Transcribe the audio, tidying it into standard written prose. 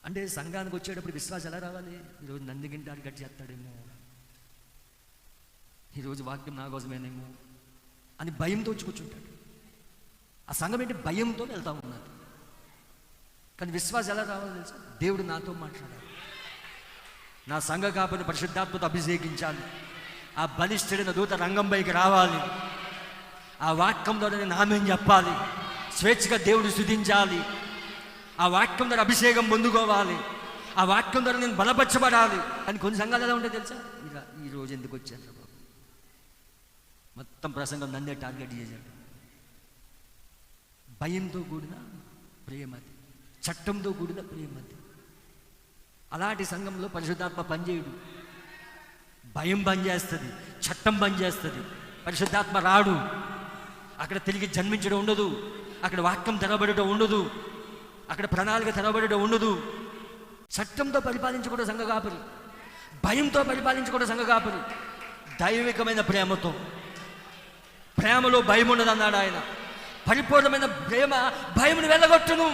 అంటే సంఘానికి వచ్చేటప్పుడు విశ్వాసం ఎలా రావాలి? ఈరోజు నందిగింటి టార్గెట్ చేస్తాడేమో, ఈరోజు వాక్యం నా కోసమేనేమో అని భయంతో వచ్చి కూర్చుంటాడు. ఆ సంఘం ఏంటి? భయంతో వెళ్తా ఉన్నారు. కానీ విశ్వాసం ఎలా రావాలో తెలుసా? దేవుడు నాతో మాట్లాడాలి, నా సంఘ కాపని పరిశుద్ధాత్మతో అభిషేకించాలి, ఆ బలిష్ఠుడైన దూత రంగంపైకి రావాలి, ఆ వాక్యం ద్వారా నేను ఆమేన్ చెప్పాలి, స్వేచ్ఛగా దేవుడు స్తుతించాలి, ఆ వాక్యం ద్వారా అభిషేకం పొందుకోవాలి, ఆ వాక్యం ద్వారా నేను బలపరచబడాలి అని. కొన్ని సంఘాలు ఎలా ఉంటాయి తెలుసా? ఇక ఈరోజు ఎందుకు వచ్చాను బాబు, మొత్తం ప్రసంగం నన్నే టార్గెట్ చేశాడు. భయంతో కూడిన ప్రేమది, చట్టంతో కూడిన ప్రేమది. అలాంటి సంఘంలో పరిశుద్ధాత్మ పనిచేయడు. భయం పనిచేస్తుంది, చట్టం పనిచేస్తుంది, పరిశుద్ధాత్మ రాడు. అక్కడ తిరిగి జన్మించడం ఉండదు, అక్కడ వాక్యం తెరబడటం ఉండదు, అక్కడ ప్రణాళిక తెరబడటం ఉండదు. చట్టంతో పరిపాలించకూడదు సంఘ కాపరి, భయంతో పరిపాలించకూడదు సంఘ కాపరి. దైవికమైన ప్రేమతో, ప్రేమలో భయం ఉండదు అన్నాడు ఆయన. పరిపూర్ణమైన ప్రేమ భయమును వెళ్ళగొట్టును.